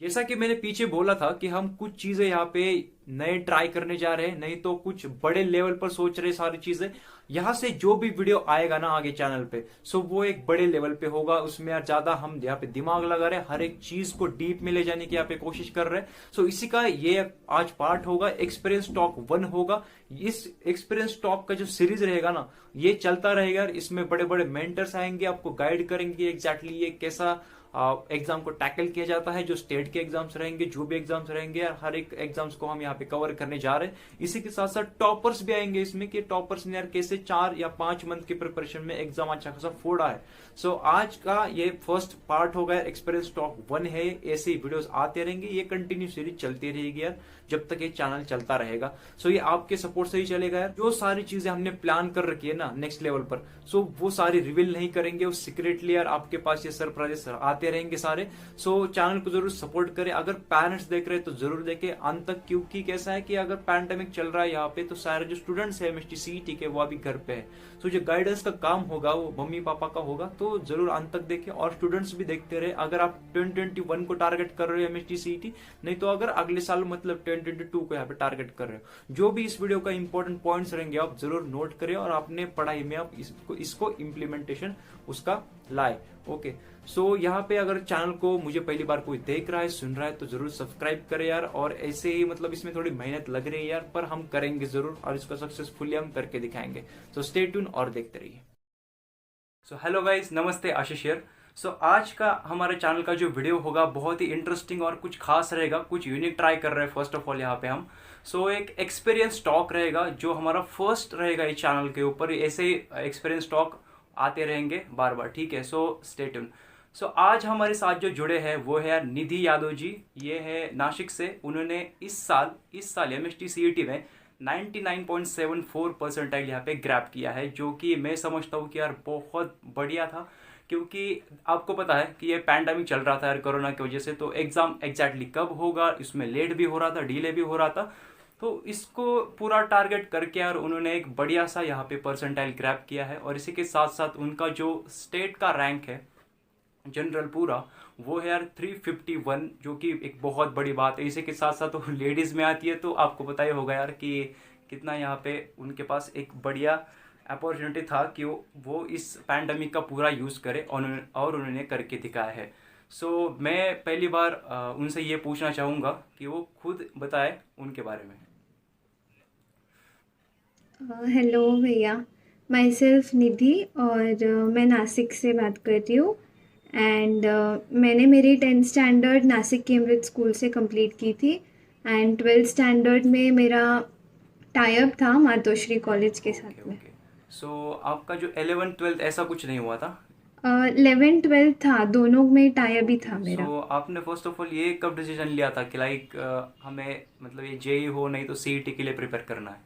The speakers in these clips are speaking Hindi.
जैसा कि मैंने पीछे बोला था कि हम कुछ चीजें यहाँ पे नए ट्राई करने जा रहे हैं, नहीं तो कुछ बड़े लेवल पर सोच रहे हैं सारी चीजें। यहाँ से जो भी वीडियो आएगा ना आगे चैनल पे, सो वो एक बड़े लेवल पे होगा। उसमें यार ज्यादा हम यहाँ पे दिमाग लगा रहे हैं, हर एक चीज को डीप में ले जाने की यहाँ पे कोशिश कर रहे हैं। सो इसी का ये आज पार्ट होगा, एक्सपीरियंस टॉक 1 होगा। इस एक्सपीरियंस टॉक का जो सीरीज रहेगा ना, ये चलता रहेगा। इसमें बड़े बड़े मेंटर्स आएंगे, आपको गाइड करेंगे एग्जैक्टली ये कैसा एग्जाम को टैकल किया जाता है। जो स्टेट के एग्जाम्स रहेंगे, जो भी एग्जाम्स रहेंगे, हर एक एग्जाम्स को हम यहाँ पे कवर करने जा रहे हैं। इसी के साथ साथ टॉपर्स भी आएंगे इसमें, कि टॉपर्स ने यार कैसे 4 या 5 मंथ की प्रिपरेशन में एग्जाम अच्छा खासा फोड़ा है। सो आज का ये फर्स्ट पार्ट होगा, एक्सपीरियंस टॉक 1 है। ऐसे ही वीडियोस आते रहेंगे, ये कंटिन्यू सीरीज चलती रहेगी यार, जब तक ये चैनल चलता रहेगा। सो ये आपके सपोर्ट से ही चलेगा यार। जो सारी चीजें हमने प्लान कर रखी है ना नेक्स्ट लेवल पर, सो वो सारी रिवील नहीं करेंगे, वो सीक्रेटली यार आपके पास ये सरप्राइजेस आते रहेंगे सारे। सो चैनल को जरूर सपोर्ट करें। अगर पेरेंट्स देख रहे हैं तो जरूर देखें अंत तक, क्योंकि कैसा है कि अगर पैंडेमिक चल रहा है यहाँ पे, तो सारे जो स्टूडेंट्स है एमएसटी सीईटी के, वो अभी घर पे है। सो जो गाइडेंस का काम होगा वो मम्मी पापा का होगा, तो जरूर अंत तक देखें। और स्टूडेंट्स भी देखते रहे। अगर आप 2021 को टारगेट कर रहे हो एमएसटी सीईटी, नहीं तो अगर अगले साल मतलब 2022 को यहाँ पे टारगेट कर रहे हो, जो भी इस वीडियो का इंपॉर्टेंट पॉइंट्स रहेंगे आप जरूर नोट करें, और अपने पढ़ाई में आप इसको इम्प्लीमेंटेशन उसका लाए। ओके, सो यहाँ पे अगर चैनल को मुझे पहली बार कोई देख रहा है, सुन रहा है, तो जरूर सब्सक्राइब करे यार। और ऐसे ही मतलब इसमें थोड़ी मेहनत लग रही है यार, पर हम करेंगे जरूर, और इसको सक्सेसफुली हम करके दिखाएंगे। तो स्टे ट्यून और देखते रहिए। सो हेलो गाइस, नमस्ते, आशीष हियर। सो आज का हमारे चैनल का जो वीडियो होगा बहुत ही इंटरेस्टिंग और कुछ खास रहेगा, कुछ यूनिक ट्राई कर रहे हैं फर्स्ट ऑफ ऑल यहाँ पे हम। सो एक एक्सपीरियंस टॉक रहेगा जो हमारा फर्स्ट रहेगा इस चैनल के ऊपर। ऐसे ही एक्सपीरियंस टॉक आते रहेंगे बार बार, ठीक है। So stay tune. सो आज हमारे साथ जो जुड़े हैं वो है निधि यादव जी। ये है नासिक से। उन्होंने इस साल एमएसटी सीईटी में 99.74 परसेंटाइल यहाँ पे ग्रैब किया है, जो कि मैं समझता हूँ कि यार बहुत बढ़िया था। क्योंकि आपको पता है कि ये पैंडेमिक चल रहा था यार कोरोना की वजह से, तो एग्जाम एग्जैक्टली कब होगा, इसमें लेट भी हो रहा था, डिले भी हो रहा था। तो इसको पूरा टारगेट करके यार उन्होंने एक बढ़िया सा यहाँ पे परसेंटाइल ग्रैब किया है। और इसी के साथ साथ उनका जो स्टेट का रैंक है जनरल पूरा, वो है यार 351, जो कि एक बहुत बड़ी बात है। इसी के साथ साथ वो लेडीज़ में आती है, तो आपको पता ही होगा यार कि कितना यहाँ पे उनके पास एक बढ़िया अपॉर्चुनिटी था कि वो इस पैंडमिक का पूरा यूज़ करे, और उन्होंने करके दिखाया है। सो मैं पहली बार उनसे ये पूछना चाहूँगा कि वो खुद बताए उनके बारे में। हेलो भैया। माई सेल्फ निधि, और मैं नासिक से बात कर रही हूँ। एंड मैंने मेरी 10th standard Nashik Cambridge school से कंप्लीट की थी। एंड 12th स्टैंडर्ड में मेरा टाई अप था मातोश्री कॉलेज के ओके साथ में। ओके। सो आपका जो 11th 12th ऐसा कुछ नहीं हुआ था? 11th 12th था, दोनों में टाई अप ही ओके, था मेरा। सो आपने फर्स्ट ऑफ ऑल ये कब डिसीजन लिया था कि लाइक हमें मतलब ये जेई हो, नहीं तो सीईटी के लिए प्रिपेयर करना है?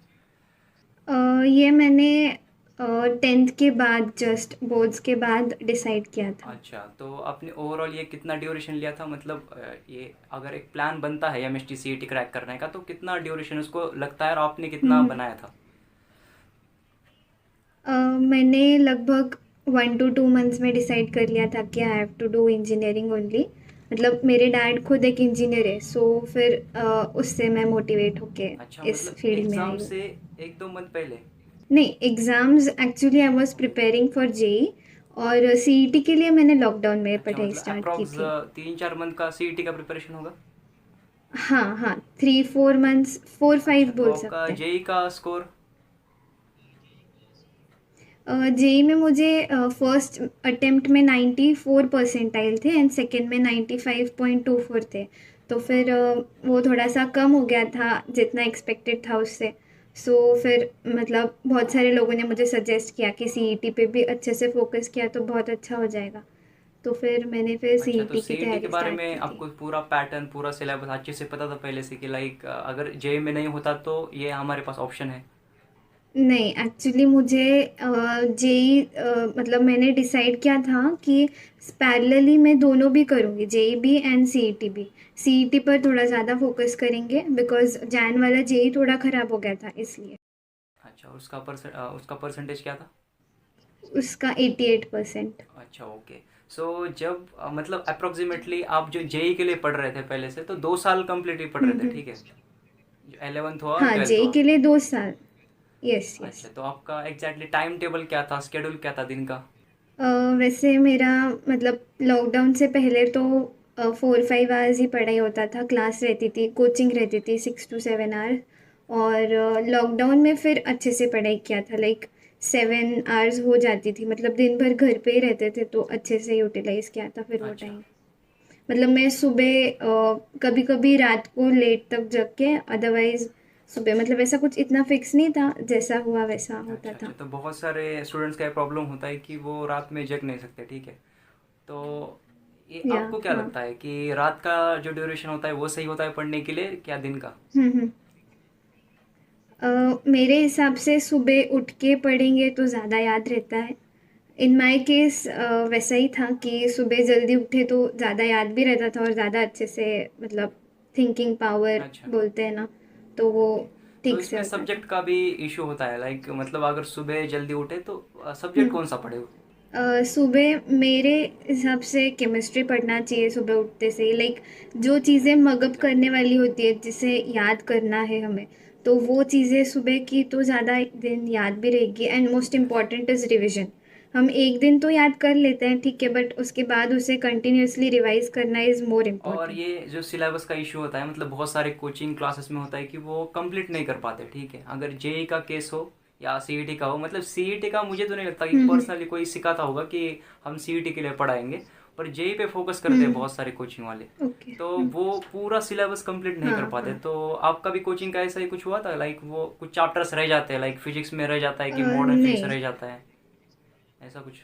ये मैंने 10th के बाद, जस्ट बोर्ड्स के बाद डिसाइड किया था। अच्छा, तो आपने ओवरऑल ये कितना ड्यूरेशन लिया था? मतलब ये अगर एक प्लान बनता है एमएसटी सीईटी क्रैक करने का, तो कितना ड्यूरेशन उसको लगता है, और आपने कितना हम्म। बनाया था? मैंने लगभग 1 to 2 months में डिसाइड कर लिया था कि I have to do engineering only. मतलब मेरे डैड खुद एक इंजीनियर है, सो फिर उससे मैं मोटिवेट होके अच्छा, इस मतलब फील्ड में एग्ज़ाम आई हूँ। से 1 2 मंथ पहले? नहीं, exams actually I was preparing for JEE, और सीईटी के लिए मैंने लॉकडाउन में अच्छा, पढ़ाई मतलब स्टार्ट की अप्रॉक्स थी। 3 4 मंथ का सीईटी का प्रिपरेशन होगा। हाँ हाँ, 3 4 months, 4 5 अच्छा, तो बोल आपका सकते हैं। जेई का स्कोर? जेई में मुझे फर्स्ट अटेम्प्ट में 94 परसेंटाइल थे, एंड सेकंड में 95.24 थे। तो फिर वो थोड़ा सा कम हो गया था जितना एक्सपेक्टेड था उससे। सो फिर मतलब बहुत सारे लोगों ने मुझे सजेस्ट किया कि सीईटी पे भी अच्छे से फोकस किया तो बहुत अच्छा हो जाएगा। तो फिर मैंने फिर अच्छा, तो सीईटी की सीईटी के तैयारी बारे स्टार्ट में की थी। आपको पूरा पैटर्न, पूरा सिलेबस अच्छे से पता था पहले से, कि लाइक अगर जेई में नहीं होता तो ये हमारे पास ऑप्शन है? नहीं, एक्चुअली मुझे जेई मतलब मैंने डिसाइड किया था कि पैरेलली मैं दोनों भी करूँगी, जेई भी एंड सीईटी भी। सीईटी पर थोड़ा ज़्यादा फोकस करेंगे बिकॉज जैन वाला जेई थोड़ा ख़राब हो गया था इसलिए। अच्छा, उसका परसेंटेज क्या था? उसका 88%। अच्छा, ओके। सो जब मतलब अप्रोक्सीमेटली आप जो जेई के लिए पढ़ रहे थे पहले से, तो 2 साल कंप्लीट ही पढ़ रहे थे, हम्म। ठीक है? 11th हुआ और हाँ, 12th जेई हुआ। के लिए 2 साल। यस अच्छा, यस। तो आपका एग्जैक्टली टाइम टेबल क्या था, स्केड्यूल क्या था दिन का? वैसे मेरा मतलब लॉकडाउन से पहले तो 4-5 आवर्स ही पढ़ाई होता था, क्लास रहती थी, कोचिंग रहती थी 6 to 7 आवर्स। और लॉकडाउन में फिर अच्छे से पढ़ाई किया था, लाइक 7 आवर्स हो जाती थी, मतलब दिन भर घर पे ही रहते थे तो अच्छे से यूटिलाइज किया था फिर वो अच्छा। टाइम। मतलब मैं सुबह कभी कभी रात को लेट तक जग के, अदरवाइज सुबह, मतलब ऐसा कुछ इतना फिक्स नहीं था, जैसा हुआ वैसा होता अच्छा अच्छा, था। तो बहुत सारे स्टूडेंट्स का प्रॉब्लम होता है कि वो रात में जग नहीं सकते, ठीक है? तो ये या आपको क्या हाँ। लगता है कि रात का जो ड्यूरेशन होता है वो सही होता है पढ़ने के लिए, क्या दिन का? हम्म। मेरे हिसाब से सुबह उठ के पढ़ेंगे तो ज़्यादा याद रहता है। इन माय केस वैसा ही था कि सुबह जल्दी उठे तो ज़्यादा याद भी रहता था और ज़्यादा अच्छे से, मतलब थिंकिंग पावर अच्छा। बोलते हैं ना, तो वो ओके। तो ठीक से इसमें होता था। सब्जेक्ट का भी इशू होता है, लाइक मतलब अगर सुबह जल्दी उठे तो सब्जेक्ट हम्म। कौन सा पढ़े? सुबह मेरे हिसाब से केमिस्ट्री पढ़ना चाहिए सुबह उठते से ही, लाइक जो चीज़ें मगअप एग्जैक्टली। करने वाली होती है, जिसे याद करना है हमें, तो वो चीज़ें सुबह की तो ज़्यादा दिन याद भी रहेगी। And most yes. Important is revision. हम एक दिन तो याद कर लेते हैं, ठीक है, बट उसके बाद उसे कंटिन्यूअसली रिवाइज करना इज़ मोर और इम्पॉर्टेंट। ये जो सिलेबस का इशू होता है, मतलब बहुत सारे कोचिंग क्लासेस में होता है कि वो कंप्लीट नहीं कर पाते, ठीक है? अगर जेई का केस हो या सीईटी का हो, मतलब सीईटी का मुझे तो नहीं लगता कि हम्म। पर्सनली कोई सिखाता होगा कि हम सीईटी के लिए पढ़ाएंगे, पर जेई पे फोकस करते हैं हम्म। बहुत सारे कोचिंग वाले। ओके। तो वो पूरा सिलेबस कंप्लीट नहीं कर हाँ पाते। हाँ। तो आपका भी कोचिंग का ऐसा ही कुछ हुआ था, लाइक वो कुछ चैप्टर्स रह जाते हैं, लाइक फिजिक्स में रह जाता है कि मॉडर्न फिजिक्स नहीं। रह जाता है, ऐसा कुछ?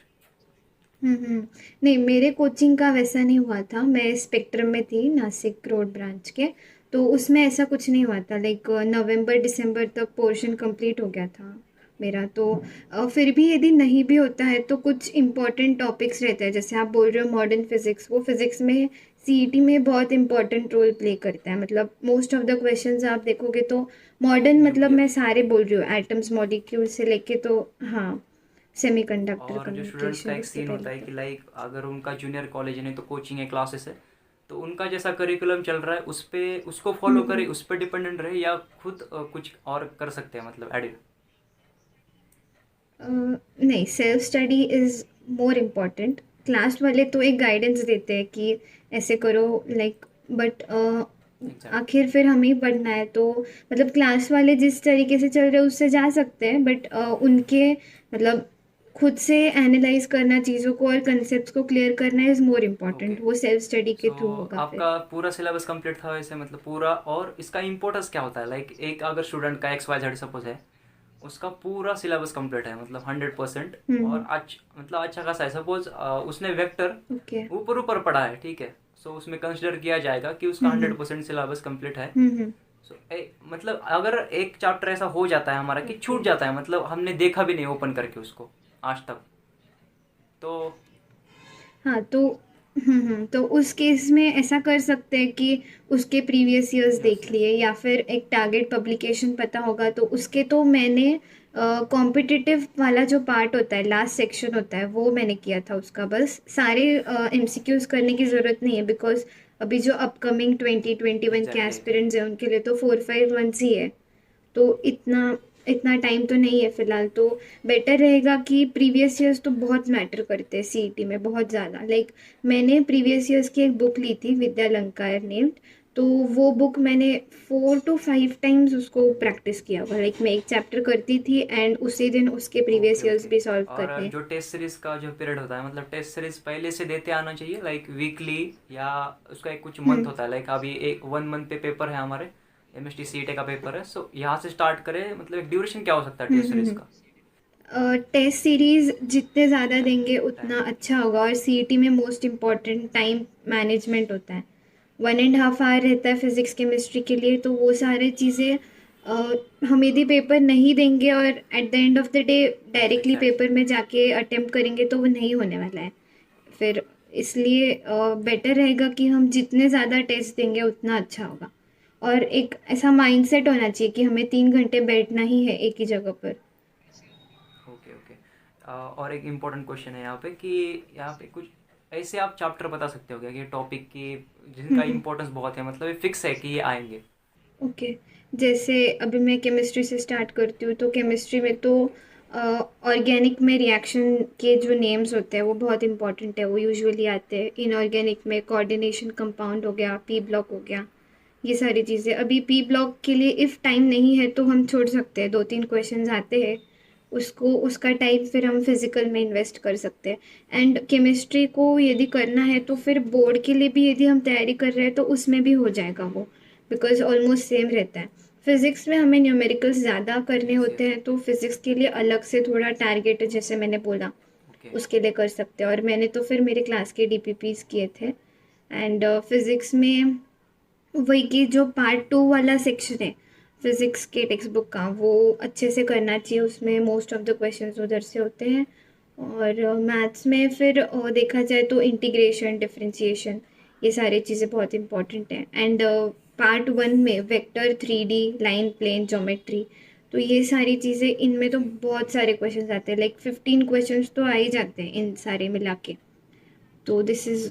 नहीं, मेरे कोचिंग का वैसा नहीं हुआ था। मैं स्पेक्ट्रम में थी, नासिक रोड ब्रांच के। तो उसमें ऐसा कुछ नहीं हुआ था, लाइक नवंबर दिसंबर तक पोर्शन कंप्लीट हो गया था मेरा तो। फिर भी यदि नहीं भी होता है तो कुछ इंपॉर्टेंट टॉपिक्स रहते हैं, जैसे आप बोल रहे हो मॉडर्न फिजिक्स, वो फिजिक्स में सीईटी में बहुत इंपॉर्टेंट रोल प्ले करता है। मतलब मोस्ट ऑफ द क्वेश्चंस आप देखोगे तो मॉडर्न, मतलब न्यूक्लियर। मैं सारे बोल रही हूँ, एटम्स मॉलिक्यूल से लेके तो हाँ, सेमीकंडक्टर और जो स्टूडेंट्स का कम्युनिकेशन एक उससे सीन होता पहले है कि तक। लाइक अगर उनका जूनियर कॉलेज है, नहीं तो कोचिंग है, क्लासेस है, तो उनका जैसा करिकुलम चल रहा है उस पे उसको फॉलो करे, हम्म। उस पर डिपेंडेंट रहे, या खुद कुछ और कर सकते हैं, मतलब एडिट? नहीं, self study is more important. Class वाले तो एक गाइडेंस देते हैं कि ऐसे करो, लाइक, बट एग्जैक्टली। आखिर फिर हमें ही पढ़ना है तो, मतलब क्लास वाले जिस तरीके से चल रहे हैं उससे जा सकते हैं, बट उनके, मतलब खुद से एनालाइज करना चीज़ों को और कंसेप्ट को क्लियर करना इज़ मोर ओके। इम्पॉर्टेंट, वो सेल्फ स्टडी के सो थ्रू होगा फिर। आपका पूरा सिलेबस कंप्लीट था वैसे, मतलब पूरा? और इसका इम्पोर्टेंस क्या होता है, लाइक एक अगर स्टूडेंट का एक्स वाई जेड सपोज है, उसका पूरा सिलेबस कंप्लीट है, मतलब 100%, और अच्छा मतलब अच्छा खासा है, सपोज उसने वेक्टर ओके। ऊपर ऊपर पढ़ा है, ठीक है? सो उसमें कंसिडर किया जाएगा कि उसका हम्म। 100% सिलेबस कंप्लीट है। हम्म। सो मतलब अगर एक चैप्टर ऐसा हो जाता है हमारा कि ओके। छूट जाता है, मतलब हमने देखा भी नहीं ओपन करके उसको आज तक, तो हाँ तो तो उस केस में ऐसा कर सकते हैं कि उसके प्रीवियस ईयर्स यस देख यस। लिए, या फिर एक टारगेट पब्लिकेशन पता होगा तो उसके, तो मैंने कॉम्पिटिटिव वाला जो पार्ट होता है, लास्ट सेक्शन होता है, वो मैंने किया था उसका। बस सारे एमसीक्यूज करने की ज़रूरत नहीं है, बिकॉज अभी जो अपकमिंग 2021 के एग्जैक्टली। एस्पिरेंट्स हैं उनके लिए तो 4-5 मंथ्स ही है। तो इतना इतना टाइम तो नहीं है फिलहाल, तो बेटर रहेगा कि प्रीवियस ईयर्स तो बहुत मैटर करते हैं सीईटी में, बहुत ज़्यादा। लाइक मैंने प्रीवियस ईयर्स की एक बुक ली थी, विद्या अलंकार नेम्ड, तो वो बुक मैंने 4 to 5 टाइम्स उसको प्रैक्टिस किया हुआ। लाइक मैं एक चैप्टर करती थी एंड उसी दिन उसके प्रीवियस ओके ईयर्स ओके। भी सॉल्व और करने। जो टेस्ट सीरीज का जो पीरियड होता है, मतलब टेस्ट सीरीज पहले से देते आना चाहिए, लाइक वीकली, या उसका एक कुछ मंथ हम्म। होता है, लाइक अभी एक 1 मंथ पे पेपर है हमारे, एमएसटी सीईटी का पेपर है, सो यहाँ से स्टार्ट करें, मतलब एक ड्यूरेशन क्या हो सकता है टेस्ट सीरीज का? टेस्ट सीरीज जितने ज़्यादा देंगे टाइम। उतना अच्छा होगा, और सीईटी में मोस्ट इम्पॉर्टेंट टाइम मैनेजमेंट होता है। 1.5 आवर रहता है फिजिक्स केमिस्ट्री के लिए, तो वो सारी चीज़ें हम यदि पेपर नहीं देंगे और at the end of the day yes directly exactly. Paper में जाके अटेम्प्ट करेंगे तो वो नहीं होने वाला है फिर। इसलिए बेटर रहेगा कि हम जितने ज़्यादा टेस्ट देंगे उतना अच्छा होगा। और एक ऐसा माइंडसेट होना चाहिए कि हमें 3 घंटे बैठना ही है एक ही जगह पर। Okay okay. और एक इम्पोर्टेंट क्वेश्चन है यहाँ पे कि यहाँ पे कुछ ऐसे आप चैप्टर बता सकते हो क्या कि टॉपिक की जिनका हम्म। इम्पोर्टेंस बहुत है, मतलब ये फिक्स है कि ये आएंगे? ओके। जैसे अभी मैं केमिस्ट्री से स्टार्ट करती हूँ, तो केमिस्ट्री में तो ऑर्गेनिक में रिएक्शन के जो नेम्स होते हैं वो बहुत इंपॉर्टेंट है, वो यूजुअली आते हैं। इनऑर्गेनिक में कोऑर्डिनेशन कंपाउंड हो गया, पी ब्लॉक हो गया, ये सारी चीज़ें। अभी पी ब्लॉक के लिए इफ़ टाइम नहीं है तो हम छोड़ सकते हैं, 2-3 क्वेश्चंस आते हैं, उसको उसका टाइम फिर हम फिजिकल में इन्वेस्ट कर सकते हैं। एंड केमिस्ट्री को यदि करना है तो फिर बोर्ड के लिए भी यदि हम तैयारी कर रहे हैं तो उसमें भी हो जाएगा वो, बिकॉज ऑलमोस्ट सेम रहता है। फिजिक्स में हमें न्यूमेरिकल्स ज़्यादा करने यस होते यस। हैं, तो फिजिक्स के लिए अलग से थोड़ा टारगेट, जैसे मैंने बोला, ओके। उसके लिए कर सकते हैं। और मैंने तो फिर मेरे क्लास के डीपीपीज किए थे। एंड फिजिक्स में वही कि जो पार्ट 2 वाला सेक्शन है फिजिक्स के टेक्स्ट बुक का, वो अच्छे से करना चाहिए, उसमें मोस्ट ऑफ द क्वेश्चंस उधर से होते हैं। और मैथ्स में फिर देखा जाए तो इंटीग्रेशन, डिफरेंशिएशन, ये सारी चीज़ें बहुत इंपॉर्टेंट हैं। एंड पार्ट 1 में vector, 3D, line, plane, geometry, तो ये सारी चीज़ें, इनमें तो जी। बहुत सारे क्वेश्चंस आते हैं, लाइक 15 क्वेश्चंस तो आ ही जाते हैं इन सारे मिला के। तो this is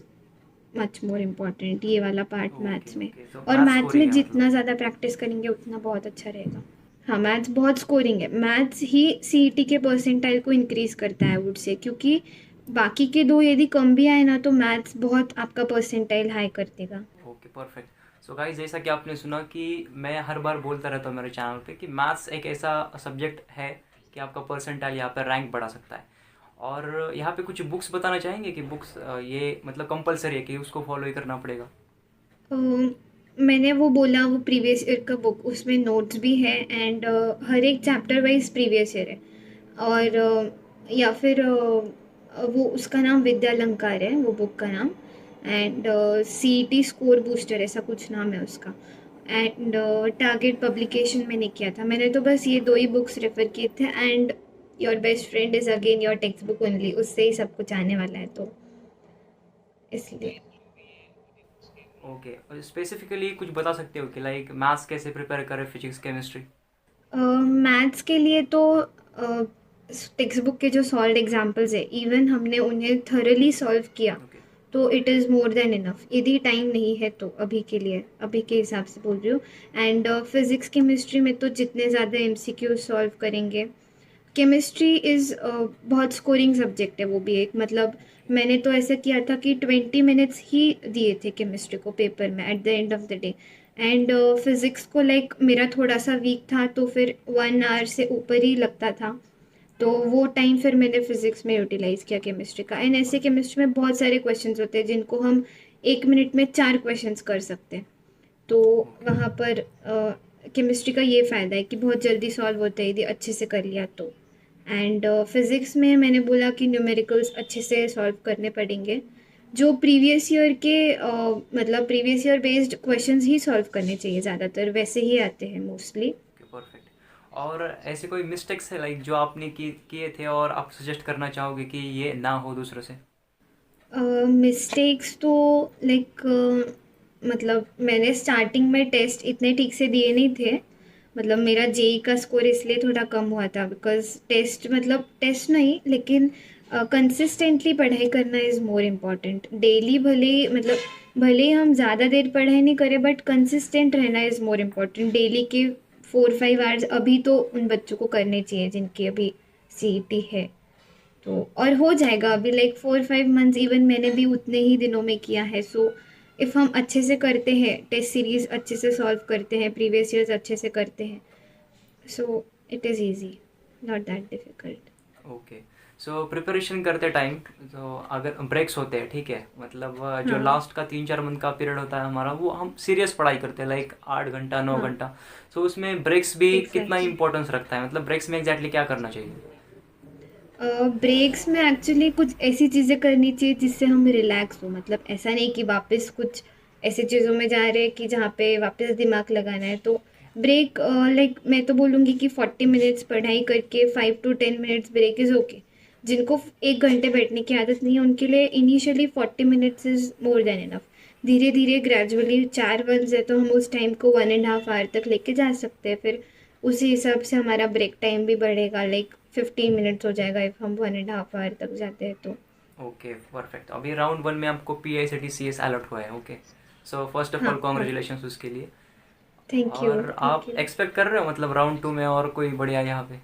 much more important, ये वाला पार्ट ओके मैथ्स में। ओके, तो और मैथ मैथ्स स्कोरिंग में है मतलब। जितना ज़्यादा प्रैक्टिस करेंगे उतना बहुत अच्छा रहेगा। हाँ, मैथ्स बहुत स्कोरिंग है। मैथ्स ही सीईटी के परसेंटाइल को इंक्रीज करता है, वुड से, क्योंकि बाकी के दो यदि कम भी आए ना तो मैथ्स बहुत आपका परसेंटाइल हाई कर देगा। Okay perfect. सो गाइस, जैसा कि आपने सुना कि मैं हर बार बोलता रहता हूँ मेरे चैनल पे कि मैथ्स एक ऐसा सब्जेक्ट है कि आपका परसेंटाइल यहाँ पर रैंक बढ़ा सकता है। और यहाँ पे कुछ बुक्स बताना चाहेंगे कि बुक्स ये मतलब कंपलसरी है कि उसको फॉलो ही करना पड़ेगा? मैंने वो बोला, वो प्रीवियस ईयर का बुक, उसमें नोट्स भी है। एंड हर एक चैप्टर वाइज प्रीवियस ईयर है। और या फिर वो, उसका नाम विद्यालंकार है वो बुक का नाम। एंड सीईटी स्कोर बूस्टर, ऐसा कुछ नाम है उसका। एंड टारगेट पब्लिकेशन मैंने किया था, मैंने तो बस ये 2 ही बुक्स रेफर किए थे। And your best friend is again your text book only, उससे ही सब कुछ आने वाला है, तो इसलिए। ओके, स्पेसिफिकली कुछ बता सकते हो कि लाइक मैथ्स कैसे प्रिपेयर करें, फिजिक्स, केमिस्ट्री? मैथ्स के लिए तो टेक्स्ट बुक के जो सॉल्व एग्जांपल्स है, इवन हमने उन्हें थरली सॉल्व किया, ओके। तो it is more than enough, यदि टाइम नहीं है तो, अभी के लिए, अभी के हिसाब से बोल रही हूँ। एंड फिजिक्स केमिस्ट्री में तो जितने ज़्यादा एमसीक्यू सॉल्व करेंगे। केमिस्ट्री इज़ बहुत स्कोरिंग सब्जेक्ट है वो भी एक, मतलब मैंने तो ऐसा किया था कि 20 मिनट्स ही दिए थे केमिस्ट्री को पेपर में at the end of the day. And physics को लाइक मेरा थोड़ा सा वीक था, तो फिर 1 आवर से ऊपर ही लगता था, तो वो टाइम फिर मैंने फिज़िक्स में यूटिलाइज़ किया केमिस्ट्री का। एंड ऐसे केमिस्ट्री में बहुत सारे क्वेश्चंस होते हैं जिनको हम 1 मिनट में 4 क्वेश्चंस कर सकते हैं, तो ओके। वहाँ पर केमिस्ट्री का ये फ़ायदा है कि बहुत जल्दी सॉल्व होता है यदि अच्छे से कर लिया तो। एंड फिज़िक्स में मैंने बोला कि न्यूमेरिकल्स अच्छे से सॉल्व करने पड़ेंगे, जो प्रीवियस ईयर के मतलब प्रीवियस ईयर बेस्ड क्वेश्चंस ही सॉल्व करने चाहिए, ज़्यादातर वैसे ही आते हैं मोस्टली। Okay perfect. और ऐसे कोई मिस्टेक्स है लाइक जो आपने किए थे और आप सजेस्ट करना चाहोगे कि ये ना हो दूसरों से? मिस्टेक्स तो लाइक मतलब मैंने स्टार्टिंग में टेस्ट इतने ठीक से दिए नहीं थे, मतलब मेरा जेई का स्कोर इसलिए थोड़ा कम हुआ था, बिकॉज टेस्ट, मतलब टेस्ट नहीं, लेकिन कंसिस्टेंटली पढ़ाई करना इज़ मोर इम्पॉर्टेंट। डेली भले, मतलब भले हम ज़्यादा देर पढ़ाई नहीं करें, बट कंसिस्टेंट रहना इज़ मोर इम्पॉर्टेंट। डेली के 4-5 आवर्स अभी तो उन बच्चों को करने चाहिए जिनकी अभी सीईटी है, तो और हो जाएगा अभी, लाइक 4-5 मंथ्स, इवन मैंने भी उतने ही दिनों में किया है। सो इफ़ हम अच्छे से करते हैं, टेस्ट सीरीज अच्छे से सॉल्व करते हैं, प्रीवियस ईयर्स अच्छे से करते हैं, so it is easy, not that difficult. Okay. So preparation करते टाइम तो अगर ब्रेक्स होते हैं, ठीक है, मतलब जो हाँ, लास्ट का 3-4 मंथ का पीरियड होता है हमारा, वो हम सीरियस पढ़ाई करते हैं लाइक 8 घंटा, नौ हाँ, घंटा सो उसमें ब्रेक्स भी कितना एग्जैक्टली। इंपॉर्टेंस रखता है, मतलब ब्रेक्स में एग्जैक्टली क्या करना चाहिए? ब्रेक्स में एक्चुअली कुछ ऐसी चीज़ें करनी चाहिए जिससे हम रिलैक्स हो, मतलब ऐसा नहीं कि वापस कुछ ऐसी चीज़ों में जा रहे हैं कि जहाँ पे वापस दिमाग लगाना है, तो ब्रेक, लाइक मैं तो बोलूँगी कि 40 मिनट्स पढ़ाई करके 5 to 10 minutes break is okay. जिनको 1 घंटे बैठने की आदत नहीं है उनके लिए initially 40 minutes is more than enough. धीरे धीरे ग्रेजुअली 4 मंथ्स है तो हम उस टाइम को 1.5 आवर तक लेके जा सकते हैं, फिर उसी हिसाब से हमारा ब्रेक टाइम भी बढ़ेगा, लाइक 15 मिनट्स हो जाएगा इफ़ हम 1.5 आवर तक जाते हैं तो। Okay perfect. अभी राउंड 1 में आपको PICT CS अलॉट हुआ है। Okay, so first of all हाँ हाँ। कॉन्ग्रेचुलेशन उसके लिए। थैंक यू और थैंक आप यू। एक्सपेक्ट कर रहे हो मतलब राउंड 2 में और कोई बढ़िया यहाँ पे?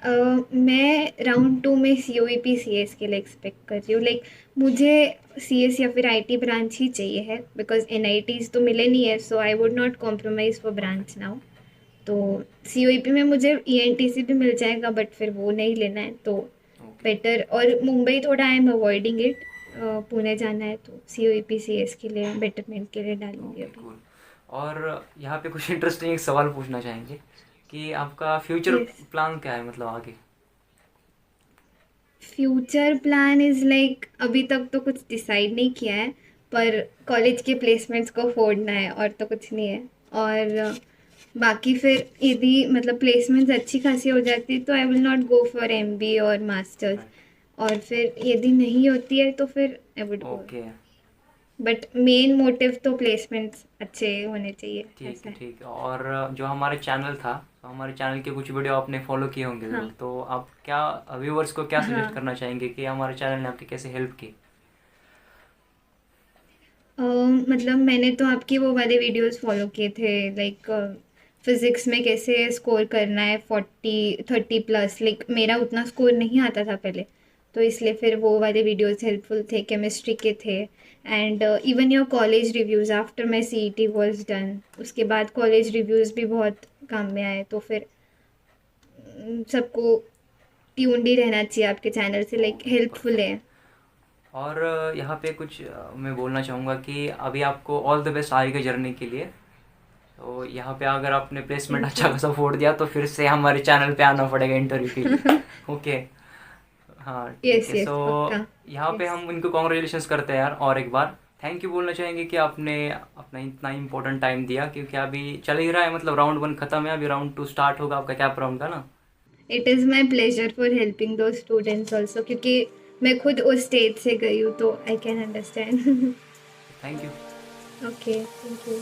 मैं राउंड 2 में COEP CS के लिए एक्सपेक्ट कर रही हूँ। लाइक मुझे CS या फिर IT ब्रांच ही चाहिए है, बिकॉज NITs तो मिले नहीं है, so I would not compromise for branch perfect. Now. तो COEP में मुझे ENTC भी मिल जाएगा, बट फिर वो नहीं लेना है तो ओके बेटर। और मुंबई थोड़ा I am avoiding it, Pune जाना है तो COEP CS के लिए बेटरमेंट के लिए डालूंगी ओके अभी। कूल। और यहाँ पे कुछ इंटरेस्टिंग एक सवाल पूछना चाहेंगे कि आपका फ्यूचर यस। प्लान क्या है मतलब आगे? फ्यूचर प्लान इज़ लाइक अभी तक तो कुछ डिसाइड नहीं किया है, पर कॉलेज के प्लेसमेंट्स को फोड़ना है और तो कुछ नहीं है। और बाकी फिर यदि मतलब प्लेसमेंट्स अच्छी खासी हो जाती तो I will not go for MBA और मास्टर्स। राइट। और फिर यदि नहीं होती है तो फिर I would go. Okay but main motive तो प्लेसमेंट्स अच्छे होने चाहिए, ठीक ऐसा है है। ठीक है। और जो हमारे चैनल था, तो हमारे चैनल के कुछ वीडियो आपने फॉलो किए होंगे हाँ ज़रूर, तो आप क्या व्यूवर्स को क्या सजेस्ट हाँ। करना चाहेंगे कि हमारे चैनल ने आपकी कैसे हेल्प की? मतलब मैंने तो आपके वो वाले वीडियोस फॉलो किए थे, लाइक फिजिक्स में कैसे स्कोर करना है 40-30+। लाइक मेरा उतना स्कोर नहीं आता था पहले, तो इसलिए फिर वो वाले वीडियोस हेल्पफुल थे। केमिस्ट्री के थे। And even your college reviews after my CET was done, उसके बाद कॉलेज रिव्यूज़ भी बहुत काम में आए। तो फिर सबको ट्यून्ड ही रहना चाहिए आपके चैनल से, लाइक ओके हेल्पफुल परफेक्ट। है। और यहाँ पे कुछ मैं बोलना चाहूँगा कि अभी आपको ऑल द बेस्ट आगे की जर्नी के लिए। तो यहाँ पे अगर आपने प्लेसमेंट थैंक अच्छा यू। खासा फोड़ दिया तो फिर से हमारे चैनल पे आना पड़ेगा इंटरव्यू के लिए। ओके। हाँ ठीक यस है। सो यस पक्का। यहाँ पे यस। हम इनको कॉन्ग्रेचुलेशंस करते हैं यार, और एक बार थैंक यू बोलना चाहेंगे कि आपने अपना इतना इम्पोर्टेंट टाइम दिया, क्योंकि अभी चल ही रहा है मतलब राउंड 1 खत्म है, अभी राउंड 2 स्टार्ट होगा आपका कैप राउंड का ना। It is my pleasure for helping दो स्टूडेंट्स ऑल्सो, क्योंकि मैं खुद उस स्टेज से गई हूँ तो I can understand. Thank you. Okay thank you.